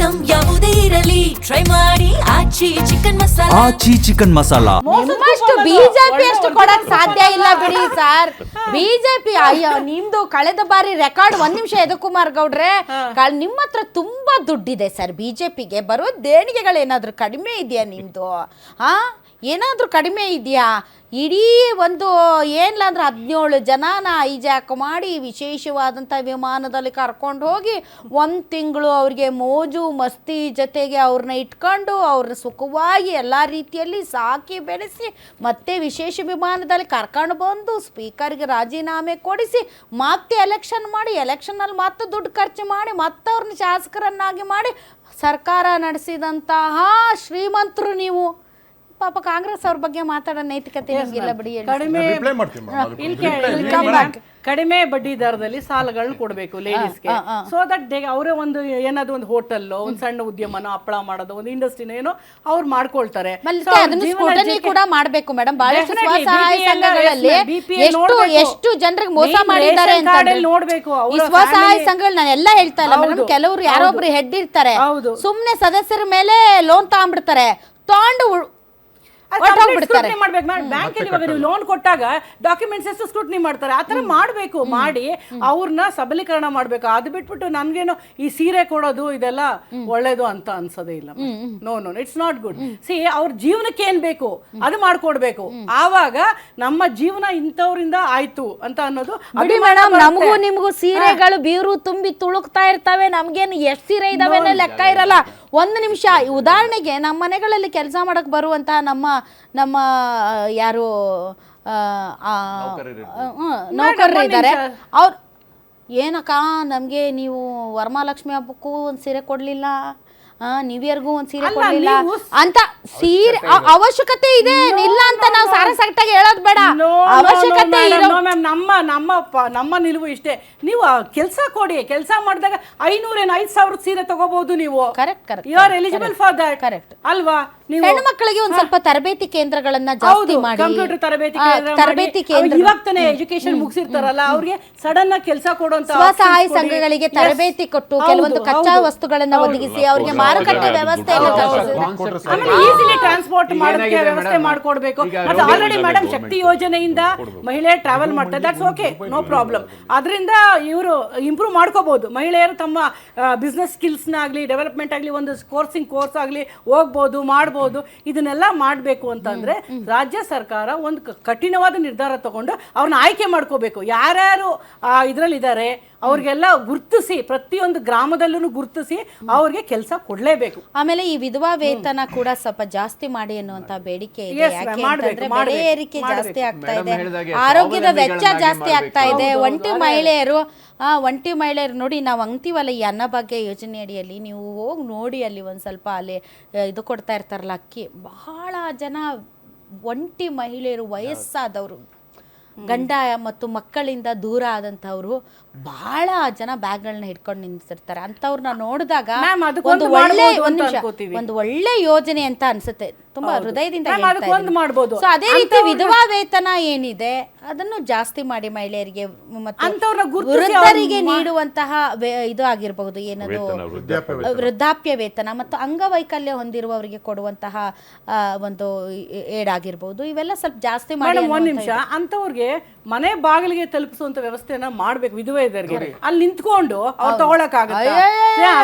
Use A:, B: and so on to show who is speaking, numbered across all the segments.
A: Item ಯಾವುದೇ ಇರಲಿ try ಮಾಡಿ ಆಚಿ ಚಿಕನ್ ಮಸಾಲಾ.
B: ಆಚಿ ಚಿಕನ್ ಮಸಾಲಾ
C: ನಿಮ್ಮಷ್ಟು ಬಿಜೆಪಿ ಅಷ್ಟು ಕೊಡಕ್ ಸಾಧ್ಯ ಇಲ್ಲ ಬಿಡಿ ಸರ್. ಬಿಜೆಪಿ ಅಯ್ಯೋ ನಿಮ್ದು ಕಳೆದ ಬಾರಿ ರೆಕಾರ್ಡ್. ಒಂದ್ ನಿಮಿಷ ಯದುಕುಮಾರ್ ಗೌಡ್ರೆ, ನಿಮ್ಮ ಹತ್ರ ತುಂಬಾ ದುಡ್ಡಿದೆ ಸರ್. ಬಿಜೆಪಿಗೆ ಬರೋ ದೇಣಿಗೆಗಳೇನಾದ್ರೂ ಕಡಿಮೆ ಇದೆಯಾ ನಿಮ್ದು? ಏನಾದ್ರೂ ಕಡಿಮೆ ಇದೆಯಾ? ಇಡೀ ಒಂದು ಏನಿಲ್ಲ ಅಂದ್ರೆ 17 ಜನನ ಹೈಜಾಕ್ ಮಾಡಿ ವಿಶೇಷವಾದಂಥ ವಿಮಾನದಲ್ಲಿ ಕರ್ಕೊಂಡು ಹೋಗಿ 1 ತಿಂಗಳು ಅವ್ರಿಗೆ ಮೋಜು ಮಸ್ತಿ ಜೊತೆಗೆ ಅವ್ರನ್ನ ಇಟ್ಕೊಂಡು ಅವ್ರನ್ನ ಸುಖವಾಗಿ ಎಲ್ಲ ರೀತಿಯಲ್ಲಿ ಸಾಕಿ ಬೆಳೆಸಿ ಮತ್ತೆ ವಿಶೇಷ ವಿಮಾನದಲ್ಲಿ ಕರ್ಕೊಂಡು ಬಂದು ಸ್ಪೀಕರ್ಗೆ ರಾಜೀನಾಮೆ ಕೊಡಿಸಿ ಮತ್ತೆ ಎಲೆಕ್ಷನ್ ಮಾಡಿ ಎಲೆಕ್ಷನಲ್ಲಿ ಮತ್ತೆ ದುಡ್ಡು ಖರ್ಚು ಮಾಡಿ ಮತ್ತೆ ಅವ್ರನ್ನ ಶಾಸಕರನ್ನಾಗಿ ಮಾಡಿ ಸರ್ಕಾರ ನಡೆಸಿದಂತಹ ಶ್ರೀಮಂತರು ನೀವು. ಪಾಪ ಕಾಂಗ್ರೆಸ್ ಅವ್ರ ಬಗ್ಗೆ ಮಾತಾಡೋ ನೈತಿಕತೆ ನಿಮಗಿಲ್ಲ ಬಿಡಿ.
D: ಕಡಿಮೆ ಬಡ್ಡಿ ದರದಲ್ಲಿ ಸಾಲಗಳನ್ನ ಕೊಡಬೇಕು ಲೇಡೀಸ್ಗೆ, ಸೊ ದಟ್ ಅವರೇ ಒಂದು ಏನಾದ್ರು ಒಂದು ಹೋಟೆಲ್, ಒಂದು ಸಣ್ಣ ಉದ್ಯಮನೋ, ಹಪ್ಪಳ ಮಾಡೋದು, ಒಂದು ಇಂಡಸ್ಟ್ರಿನ ಏನೋ ಅವ್ರು ಮಾಡ್ಕೊಳ್ತಾರೆ.
C: ಕೂಡ ಮಾಡಬೇಕು ಮೇಡಮ್. ಬಹಳಷ್ಟು ಸ್ವಸಹಾಯ ಸಂಘಗಳಲ್ಲಿ ಎಷ್ಟು ಜನರಿಗೆ ಮೋಸ ಮಾಡಿದ್ದಾರೆ ಅಂತ ನೋಡ್ಬೇಕು. ಈ ಸ್ವಸಹಾಯ ಸಂಘಗಳು ನಾನು ಎಲ್ಲ ಹೇಳ್ತಾ ಇಲ್ಲ ಮೇಡಮ್. ಕೆಲವರು ಯಾರೊಬ್ರು ಹೆಡ್ ಇರ್ತಾರೆ, ಸುಮ್ನೆ ಸದಸ್ಯರ ಮೇಲೆ ಲೋನ್ ತಗೊಂಡ್ಬಿಡ್ತಾರೆ, ತಗೊಂಡು
D: ಬ್ಯಾಂಕಲ್ಲಿ ಇವಾಗ ನೀವು ಲೋನ್ ಕೊಟ್ಟಾಗ ಡಾಕ್ಯುಮೆಂಟ್ಸ್ ಎಷ್ಟು ಸ್ಕ್ರೂಟ್ನಿ ಮಾಡ್ತಾರೆ. ಆತರ ಮಾಡ್ಬೇಕು, ಮಾಡಿ ಅವ್ರನ್ನ ಸಬಲೀಕರಣ ಮಾಡ್ಬೇಕು. ಅದು ಬಿಟ್ಬಿಟ್ಟು ನನ್ಗೇನು ಈ ಸೀರೆ ಕೊಡೋದು ಇದೆಲ್ಲ ಒಳ್ಳೇದು ಅಂತ ಅನ್ಸೋದೇ ಇಲ್ಲ. No no, it's not good. See ಅವ್ರ ಜೀವನಕ್ಕೆ ಏನ್ ಬೇಕು ಅದು ಮಾಡ್ಕೊಡ್ಬೇಕು. ಆವಾಗ ನಮ್ಮ ಜೀವನ ಇಂಥವ್ರಿಂದ ಆಯ್ತು ಅಂತ ಅನ್ನೋದು.
C: ಮೇಡಮ್, ನಮಗೂ ನಿಮಗೂ ಸೀರೆಗಳು ಬೀರು ತುಂಬಿ ತುಳುಕ್ತಾ ಇರ್ತವೆ. ನಮ್ಗೇನು ಎಷ್ಟು ಸೀರೆ ಇದಾವೆ ಲೆಕ್ಕ ಇರಲ್ಲ. ಒಂದು ನಿಮಿಷ, ಉದಾಹರಣೆಗೆ ನಮ್ಮ ಮನೆಗಳಲ್ಲಿ ಕೆಲಸ ಮಾಡಕ್ ಬರುವಂತಹ ನಮ್ಮ ಯಾರು ನೌಕರರು ಇದ್ದಾರೆ, ಅವ್ರು ಏನಕ್ಕ ನಮಗೆ ನೀವು ವರಮಹಾಲಕ್ಷ್ಮಿ ಹಬ್ಬಕ್ಕೂ ಒಂದು ಸೀರೆ ಕೊಡ್ಲಿಲ್ಲ, ನ್ಯೂ ಇಯರ್ಗೂ ಒಂದ್ ಸೀರೆ ಕೊಡ್ಲಿಲ್ಲ ಅಂತ ಸೀರೆ ಅವಶ್ಯಕತೆ ಇದೆ ಇಲ್ಲ ಅಂತ ನಾವು ಸಾರಸಗಟ್ಟಾಗಿ ಹೇಳೋದು ಬೇಡ. ಅವಶ್ಯಕತೆ
D: ನಮ್ಮ ನಿಲುವು ಇಷ್ಟೇ. ನೀವು ಕೆಲಸ ಕೊಡಿ, ಕೆಲಸ ಮಾಡಿದಾಗ 5,000 ಸೀರೆ ತಗೋಬಹುದು ನೀವು.
C: Correct,
D: you are eligible for that. Correct ಅಲ್ವಾ?
C: ಹೆಣ್ಣು ಮಕ್ಕಳಿಗೆ ಒಂದ್ ಸ್ವಲ್ಪ ತರಬೇತಿ ಕೇಂದ್ರಗಳನ್ನ ಜಾಸ್ತಿ ಮಾಡಿ,
D: ಕಂಪ್ಯೂಟರ್ ತರಬೇತಿ ಕೇಂದ್ರ, ಇವಾಗ ತಾನೇ ಎಜುಕೇಶನ್ ಮುಗಿಸಿರ್ತಾರಲ್ಲ ಅವ್ರಿಗೆ ಸಡನ್ ಆಗಿ ಕೆಲಸ ಕೊಡುವಂತ
C: ಸ್ವಸಹಾಯ ಸಂಘಗಳಿಗೆ ತರಬೇತಿ ಕೊಟ್ಟು ಕೆಲವೊಂದು ಕಚ್ಚಾ ವಸ್ತುಗಳನ್ನ ಒದಗಿಸಿ ಅವ್ರಿಗೆ ಮಾರುಕಟ್ಟೆ ವ್ಯವಸ್ಥೆಯನ್ನು
D: ಈಸಿಲಿ ಟ್ರಾನ್ಸ್ಪೋರ್ಟ್ ಮಾಡೋದಕ್ಕೆ ವ್ಯವಸ್ಥೆ ಮಾಡ್ಕೊಡ್ಬೇಕು. ಅದು ಆಲ್ರೆಡಿ ಮೇಡಮ್ ಶಕ್ತಿ ಯೋಜನೆಯಿಂದ ಮಹಿಳೆ ಟ್ರಾವೆಲ್ ಮಾಡ್ತಾರೆ, ದಟ್ಸ್ ಓಕೆ, ನೋ ಪ್ರಾಬ್ಲಮ್. ಅದರಿಂದ ಇವರು ಇಂಪ್ರೂವ್ ಮಾಡ್ಕೋಬಹುದು. ಮಹಿಳೆಯರು ತಮ್ಮ ಬಿಸ್ನೆಸ್ ಸ್ಕಿಲ್ಸ್ ಆಗ್ಲಿ, ಡೆವಲಪ್ಮೆಂಟ್ ಆಗ್ಲಿ, ಒಂದು ಕೋರ್ಸ್ ಆಗ್ಲಿ ಹೋಗ್ಬೋದು, ಮಾಡ್ಬೋದು. ಇದನ್ನೆಲ್ಲ ಮಾಡಬೇಕು ಅಂತಂದ್ರೆ ರಾಜ್ಯ ಸರ್ಕಾರ ಒಂದು ಕಠಿಣವಾದ ನಿರ್ಧಾರ ತಗೊಂಡು ಅವ್ರನ್ನ ಆಯ್ಕೆ ಮಾಡ್ಕೋಬೇಕು. ಯಾರ್ಯಾರು ಇದ್ರಲ್ಲಿ ಇದ್ದಾರೆ ಅವ್ರಿಗೆಲ್ಲ ಗುರ್ತಿಸಿ, ಪ್ರತಿಯೊಂದು ಗ್ರಾಮದಲ್ಲೂ ಗುರ್ತಿಸಿ ಅವ್ರಿಗೆ ಕೆಲಸ ಕೊಡ್ಲೇಬೇಕು.
C: ಆಮೇಲೆ ಈ ವಿಧವಾ ವೇತನ ಕೂಡ ಸ್ವಲ್ಪ ಜಾಸ್ತಿ ಮಾಡಿ ಅನ್ನುವಂತ ಬೇಡಿಕೆ ಇದೆ. ಯಾಕೆ ಬೆಲೆ ಏರಿಕೆ ಜಾಸ್ತಿ ಆಗ್ತಾ ಇದೆ, ಆರೋಗ್ಯದ ವೆಚ್ಚ ಜಾಸ್ತಿ ಆಗ್ತಾ ಇದೆ. ಒಂಟಿ ಮಹಿಳೆಯರು ನೋಡಿ, ನಾವು ಅಂತೀವಲ್ಲ ಈ ಅನ್ನಭಾಗ್ಯ ಯೋಜನೆ ಅಡಿಯಲ್ಲಿ, ನೀವು ಹೋಗಿ ನೋಡಿ ಅಲ್ಲಿ ಒಂದು ಸ್ವಲ್ಪ ಅಲ್ಲಿ ಇದು ಕೊಡ್ತಾ ಇರ್ತಾರಲ್ಲ ಅಕ್ಕಿ. ಬಹಳ ಜನ ಒಂಟಿ ಮಹಿಳೆಯರು, ವಯಸ್ಸಾದವರು, ಗಂಡ ಮತ್ತು ಮಕ್ಕಳಿಂದ ದೂರ ಆದಂಥವ್ರು ಬಹಳ ಜನ ಬ್ಯಾಗ್ಗಳನ್ನ ಹಿಡ್ಕೊಂಡು ನಿಂತಿರ್ತಾರೆ. ಅಂಥವ್ರನ್ನ ನೋಡಿದಾಗ ಒಂದು ಒಳ್ಳೆ ಯೋಜನೆ ಅಂತ ಅನ್ಸುತ್ತೆ, ತುಂಬಾ ಹೃದಯದಿಂದ. ಸೊ ಅದೇ ರೀತಿ ವಿಧವಾ ವೇತನ ಏನಿದೆ ಅದನ್ನು ಜಾಸ್ತಿ ಮಾಡಿ ಮಹಿಳೆಯರಿಗೆ ಮತ್ತು ವೃದ್ಧರಿಗೆ ನೀಡುವಂತಹ ಇದು ಆಗಿರಬಹುದು, ಏನದು ವೃದ್ಧಾಪ್ಯ ವೇತನ, ಮತ್ತು ಅಂಗವೈಕಲ್ಯ ಹೊಂದಿರುವವರಿಗೆ ಕೊಡುವಂತಹ ಒಂದು ಏಡಾಗಿರ್ಬಹುದು, ಇವೆಲ್ಲ ಸ್ವಲ್ಪ ಜಾಸ್ತಿ ಮಾಡಿ.
D: ಒಂದ್ ನಿಮಿಷ, ಅಂತವ್ರಿಗೆ ಮನೆ ಬಾಗಿಲಿಗೆ ತಲುಪಿಸುವಂತ ವ್ಯವಸ್ಥೆಯನ್ನ ಮಾಡ್ಬೇಕು. ವಿಧವೆಯರಿಗೆ ಅಲ್ಲಿ ನಿಂತ್ಕೊಂಡು ಅವ್ರು ತಗೊಳಕಾಗುತ್ತೆ.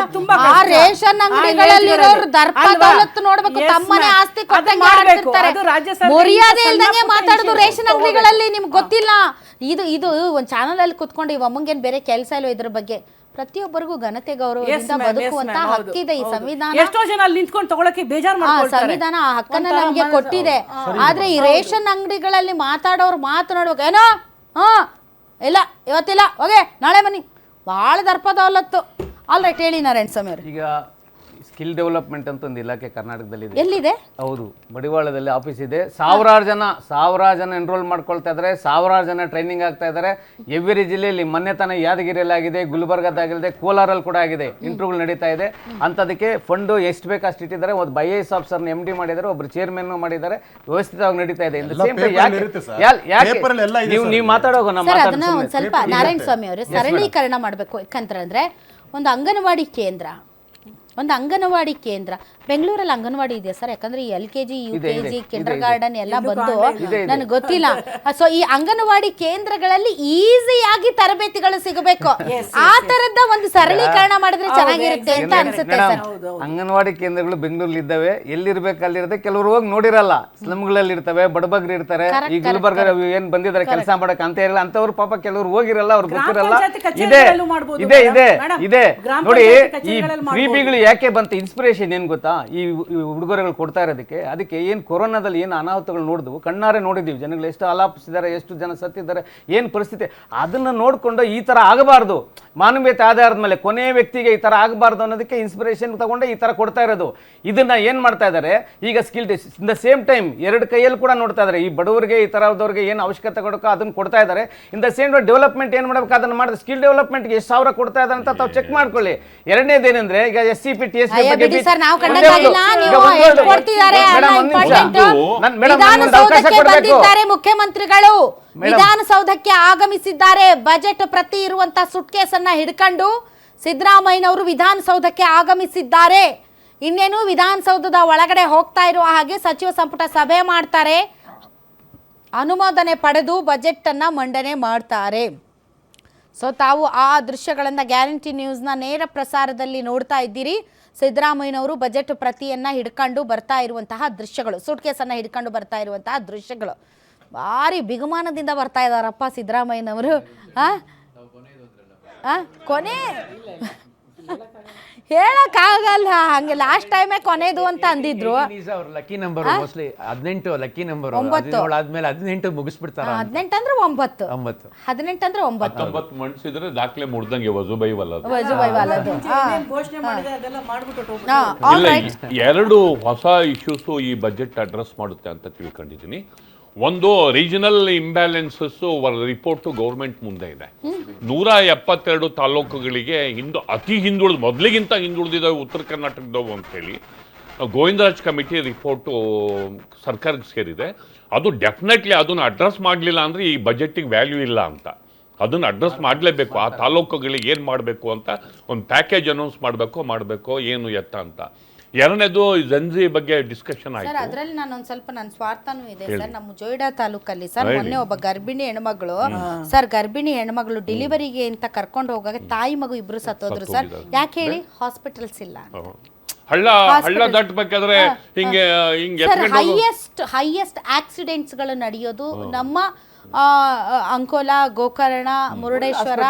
C: ರೇಷನ್ ಅಂಗಡಿಗಳಲ್ಲಿರೋರು ದರ್ಪ ದೌಲತ್ತು ನೋಡ್ಬೇಕು, ತಮ್ಮನೆ ಆಸ್ತಿ ಮರ್ಯಾದೆ ಇಲ್ದಂಗೆ ಮಾತಾಡೋದು ರೇಷನ್ ಅಂಗಡಿಗಳಲ್ಲಿ. ನಿಮ್ಗೆ ಗೊತ್ತಿಲ್ಲ, ಇದು ಒಂದ್ ಚಾನಲ್ ಅಲ್ಲಿ ಕುತ್ಕೊಂಡು ಈ ಅಮ್ಮಂಗೇನ್ ಬೇರೆ ಕೆಲಸ ಇಲ್ವೋ ಇದ್ರ ಬಗ್ಗೆ? ಪ್ರತಿಯೊಬ್ಬರಿಗೂ ಘನತೆ ಗೌರವದಿಂದ ಬದುಕುವಂತ ಹಕ್ಕಿದೆ ಈ ಸಂವಿಧಾನ.
D: ಎಷ್ಟೋ ಜನ ಅಲ್ಲಿ ನಿಂತ್ಕೊಂಡು ತಗೊಳಕ್ಕೆ ಬೇಜಾರು ಮಾಡ್ಕೊಳ್ತಾರೆ.
C: ಸಂವಿಧಾನ ಆ ಹಕ್ಕನ್ನ ನಮ್ಗೆ ಕೊಟ್ಟಿದೆ. ಆದ್ರೆ ಈ ರೇಷನ್ ಅಂಗಡಿಗಳಲ್ಲಿ ಮಾತಾಡೋರು ಮಾತನಾಡ್ಬೇಕು, ಏನೋ ಇಲ್ಲ ಇವತ್ತಿಲ್ಲ, ಹೋಗೆ ನಾಳೆ ಬನ್ನಿ, ಬಹಳ ದರ್ಪ ದೌಲತ್ತು. ಆಲ್ ರೈಟ್, ಹೇಳಿ ನಾರಾಯಣ ಸ್ವಾಮಿ ಅವರು.
E: ಈಗ ಸ್ಕಿಲ್ ಡೆವಲಪ್ಮೆಂಟ್ ಅಂತ ಒಂದು ಇಲಾಖೆ ಕರ್ನಾಟಕದಲ್ಲಿ ಇದೆ.
C: ಎಲ್ಲಿದೆ?
E: ಹೌದು, ಮಡಿವಾಳದಲ್ಲಿ ಆಫೀಸ್ ಇದೆ. ಸಾವಿರಾರು ಜನ ಎನ್ರೋಲ್ ಮಾಡ್ಕೊಳ್ತಾ ಇದ್ದಾರೆ, ಸಾವಿರಾರು ಜನ ಟ್ರೈನಿಂಗ್ ಆಗ್ತಾ ಇದ್ದಾರೆ. ಎವ್ರಿ ಜಿಲ್ಲೆಯಲ್ಲಿ ಮೊನ್ನೆ ತಾನೇ ಯಾದಗಿರಿಯಲ್ಲಿ ಆಗಿದೆ, ಗುಲ್ಬರ್ಗದಾಗಿದೆ, ಕೋಲಾರಲ್ಲಿ ಕೂಡ ಆಗಿದೆ, ಇಂಟರ್ವ್ಯೂ ನಡೀತಾ ಇದೆ. ಅಂತದಕ್ಕೆ ಫಂಡ್ ಎಷ್ಟು ಬೇಕು ಅಷ್ಟು ಇಟ್ಟಿದ್ದಾರೆ. ಒಬ್ಬ IAS ಆಫೀಸರ್ನ MD ಮಾಡಿದ್ದಾರೆ, ಒಬ್ರು ಚೇರ್ಮನ್ ಮಾಡಿದ್ದಾರೆ, ವ್ಯವಸ್ಥಿತವಾಗಿ ನಡೀತಾ ಇದೆ. ನೀವು ಮಾತಾಡೋದು
C: ಒಂದ್ ಸ್ವಲ್ಪ ನಾರಾಯಣ ಸ್ವಾಮಿ ಅವರು ಸರಳೀಕರಣ ಮಾಡ್ಬೇಕು. ಯಾಕಂತಂದ್ರೆ ಒಂದು ಅಂಗನವಾಡಿ ಕೇಂದ್ರ ಒಂದು ಅಂಗನವಾಡಿ ಕೇಂದ್ರ ಬೆಂಗಳೂರಲ್ಲಿ ಅಂಗನವಾಡಿ ಇದೆಯಾ ಸರ್? ಯಾಕಂದ್ರೆ ಈ LKG UKG ಕಿಂಡರ್ ಗಾರ್ಡನ್ ಎಲ್ಲ ಬಂದು ನನಗೆ ಗೊತ್ತಿಲ್ಲ. ಸೊ ಈ ಅಂಗನವಾಡಿ ಕೇಂದ್ರಗಳಲ್ಲಿ ಈಸಿಯಾಗಿ ತರಬೇತಿಗಳು ಸಿಗಬೇಕು. ಆ ತರದ ಒಂದು ಸರಳೀಕರಣ ಮಾಡಿದ್ರೆ ಚೆನ್ನಾಗಿರುತ್ತೆ ಅಂತ ಅನ್ಸುತ್ತೆ ಸರ್.
E: ಅಂಗನವಾಡಿ ಕೇಂದ್ರಗಳು ಬೆಂಗಳೂರಲ್ಲಿ ಇದ್ದಾವೆ, ಎಲ್ಲಿರ್ಬೇಕು ಅಲ್ಲಿರುತ್ತೆ. ಕೆಲವರು ಹೋಗಿ ನೋಡಿರಲ್ಲ, ಸ್ಲಮ್ಗಳಲ್ಲಿ ಇರ್ತವೆ, ಬಡಬಗ್ರು ಇರ್ತಾರೆ. ಈ ಗುಲ್ಬರ್ಗ ಏನ್ ಬಂದಿದ್ದಾರೆ ಕೆಲಸ ಮಾಡಕ್ ಅಂತ ಇರಲ್ಲ, ಅಂತವ್ರು ಪಾಪ ಕೆಲವರು ಹೋಗಿರಲ್ಲ, ಅವ್ರು ಗೊತ್ತಿರಲ್ಲ. ಇದೆ ಇದೆ ಇದೆ ನೋಡಿ, ಈ ಫ್ರೀಬಿಗಳು ಯಾಕೆ ಬಂತು? ಇನ್ಸ್ಪಿರೇಷನ್ ಏನ್ ಗೊತ್ತಾ? ಈ ಉಡುಗೊರೆಗಳು ಕೊಡ್ತಾ ಇರೋದಕ್ಕೆ, ಅದಕ್ಕೆ ಏನ್ ಕೊರೋನಾದಲ್ಲಿ ಏನು ಅನಾಹುತಗಳು ನೋಡಿದ್ವು, ಕಣ್ಣಾರೆ ನೋಡಿದೀವಿ. ಜನಗಳು ಎಷ್ಟು ಆಲಾಪಿಸಿದ್ದಾರೆ, ಎಷ್ಟು ಜನ ಸತ್ತಿದ್ದಾರೆ, ಏನ್ ಪರಿಸ್ಥಿತಿ, ಅದನ್ನ ನೋಡ್ಕೊಂಡು ಈ ತರ ಆಗಬಾರ್ದು, ಮಾನವೀಯತೆ ಆಧಾರದ ಮೇಲೆ ಕೊನೆಯ ವ್ಯಕ್ತಿಗೆ ಈ ತರ ಆಗಬಾರ್ದು ಅನ್ನೋದಕ್ಕೆ ಇನ್ಸ್ಪಿರೇಷನ್ ತಗೊಂಡೆ ಈ ತರ ಕೊಡ್ತಾ ಇರೋದು. ಇದನ್ನ ಏನ್ ಮಾಡ್ತಾ ಇದ್ದಾರೆ ಈಗ skill in the same time ಎರಡು ಕೈಯಲ್ಲಿ ಕೂಡ ನೋಡ್ತಾ ಇದ್ದಾರೆ. ಈ ಬಡವರಿಗೆ, ಈ ತರದವ್ರಿಗೆ ಏನು ಅವಶ್ಯಕತೆ ಕೊಡೋಕೆ ಅದನ್ನ ಕೊಡ್ತಾ ಇದ್ದಾರೆ. ಇನ್ ದ ಸೇಮ್ ಡೆವಲಪ್ಮೆಂಟ್ ಏನ್ ಮಾಡಬೇಕು ಅದನ್ನ ಮಾಡಿದ್ರೆ, ಸ್ಕಿಲ್ ಡೆವಲಪ್ಮೆಂಟ್ಗೆ ಎಷ್ಟು ಸಾವಿರ ಕೊಡ್ತಾ ಇದ್ದಾರೆ ಅಂತ ತಾವು ಚೆಕ್ ಮಾಡ್ಕೊಳ್ಳಿ. ಎರಡನೇದೇನೆಂದ್ರೆ ಈಗ SCP TSP
C: ಮುಖ್ಯಮಂತ್ರಿಗಳು ವಿಧಾನಸೌಧಕ್ಕೆ ಆಗಮಿಸಿದ್ದಾರೆ. ಬಜೆಟ್ ಪ್ರತಿ ಇರುವಂತ ಸುಟ್ಕೇಸ್ ಅನ್ನ ಹಿಡ್ಕೊಂಡು ಸಿದ್ದರಾಮಯ್ಯನವರು ವಿಧಾನಸೌಧಕ್ಕೆ ಆಗಮಿಸಿದ್ದಾರೆ. ಇನ್ನೇನು ವಿಧಾನಸೌಧದ ಒಳಗಡೆ ಹೋಗ್ತಾ ಇರುವ ಹಾಗೆ ಸಚಿವ ಸಂಪುಟ ಸಭೆ ಮಾಡ್ತಾರೆ, ಅನುಮೋದನೆ ಪಡೆದು ಬಜೆಟ್ ಅನ್ನ ಮಂಡನೆ ಮಾಡ್ತಾರೆ. ಸೊ ತಾವು ಆ ದೃಶ್ಯಗಳನ್ನು ಗ್ಯಾರಂಟಿ ನ್ಯೂಸ್ನ ನೇರ ಪ್ರಸಾರದಲ್ಲಿ ನೋಡ್ತಾ ಇದ್ದೀರಿ. ಸಿದ್ದರಾಮಯ್ಯನವರು ಬಜೆಟ್ ಪ್ರತಿಯನ್ನು ಹಿಡ್ಕೊಂಡು ಬರ್ತಾ ಇರುವಂತಹ ದೃಶ್ಯಗಳು, ಸೂಟ್ಕೇಸನ್ನು ಹಿಡ್ಕೊಂಡು ಬರ್ತಾ ಇರುವಂತಹ ದೃಶ್ಯಗಳು. ಭಾರಿ ಬಿಗುಮಾನದಿಂದ ಬರ್ತಾ ಇದ್ದಾರಪ್ಪ ಸಿದ್ದರಾಮಯ್ಯನವರು. ಕೊನೆ ಹೇಳಕ್ಕಾಗಲ್ಲ, ಹಂಗೆ ಲಾಸ್ಟ್ ಟೈಮೇ ಕೊನೆದು ಅಂತ ಅಂದಿದ್ರು.
B: Lucky number mostly 18 lucky number. 9 ಆದ್ಮೇಲೆ 18 ಮುಗಿಸ್ಬಿಡ್ತಾರ.
C: 18 ಅಂದ್ರೆ 9, 18 ಅಂದ್ರೆ 9
F: ಮಂಡಿಸಿದ್ರೆ ದಾಖಲೆ ಮುಡ್ದಂಗೆ ವಜುಬೈವಲ್ಲದು.
D: ಘೋಷಣೆ ಮಾಡಿದೆ ಅದೆಲ್ಲ ಮಾಡ್ಬಿಟ್ಟು
F: ಎರಡು ಹೊಸ ಇಶ್ಯೂಸ್ ಈ ಬಜೆಟ್ ಅಡ್ರೆಸ್ ಮಾಡುತ್ತೆ ಅಂತ ತಿಳ್ಕೊಂಡಿದ್ದೀನಿ. ಒಂದು, ರೀಜನಲ್ ಇಂಬ್ಯಾಲೆನ್ಸಸ್ ರಿಪೋರ್ಟ್ ಗೌರ್ಮೆಂಟ್ ಮುಂದೆ ಇದೆ. 172 ತಾಲೂಕುಗಳಿಗೆ ಅತಿ ಹಿಂದುಳಿದ, ಮೊದಲಿಗಿಂತ ಹಿಂದುಳಿದಿದ್ದಾವೆ ಉತ್ತರ ಕರ್ನಾಟಕದವು ಅಂತೇಳಿ ಗೋವಿಂದರಾಜ್ ಕಮಿಟಿ ರಿಪೋರ್ಟು ಸರ್ಕಾರಕ್ಕೆ ಸೇರಿದೆ. ಅದು ಡೆಫಿನೆಟ್ಲಿ ಅದನ್ನು ಅಡ್ರೆಸ್ ಮಾಡಲಿಲ್ಲ ಅಂದರೆ ಈ ಬಜೆಟಿಗೆ ವ್ಯಾಲ್ಯೂ ಇಲ್ಲ ಅಂತ. ಅದನ್ನು ಅಡ್ರೆಸ್ ಮಾಡಲೇಬೇಕು. ಆ ತಾಲೂಕುಗಳಿಗೆ ಏನು ಮಾಡಬೇಕು ಅಂತ ಒಂದು ಪ್ಯಾಕೇಜ್ ಅನೌನ್ಸ್ ಮಾಡಬೇಕು ಏನು ಎತ್ತ ಅಂತ. ಎರಡನೇದು ಜನ್ಜಿ ಬಗ್ಗೆ ಡಿಸ್ಕಷನ್ ಆಯ್ತು
C: ಸರ್. ಅದರಲ್ಲಿ ನಾನು ಒಂದು ಸ್ವಲ್ಪ ನನ್ನ ಸ್ವಾರ್ಥನೂ ಇದೆ ಸರ್. ನಮ್ಮ ಜೋಯಿಡಾ ತಾಲೂಕಲ್ಲಿ ಸರ್ ಮೊನ್ನೆ ಒಬ್ಬ ಗರ್ಭಿಣಿ ಹೆಣ್ಮಗಳು ಸರ್, ಗರ್ಭಿಣಿ ಹೆಣ್ಮಗಳು ಡೆಲಿವರಿಗೆ ಅಂತ ಕರ್ಕೊಂಡು ಹೋಗಾಗ ತಾಯಿ ಮಗು ಇಬ್ರು ಸತ್ತೋದ್ರು ಸರ್. ಯಾಕೆ ಹೇಳಿ? ಹಾಸ್ಪಿಟಲ್ಸ್ ಇಲ್ಲ.
F: ಹಳ್ಳ ದಾಟಬೇಕಾದ್ರೆ ಹಿಂಗೆ
C: ಹೈಯೆಸ್ಟ್ ಆಕ್ಸಿಡೆಂಟ್ಸ್ಗಳು ನಡೆಯೋದು ನಮ್ಮ ಅಂಕೋಲಾ, ಗೋಕರ್ಣ, ಮುರುಡೇಶ್ವರ,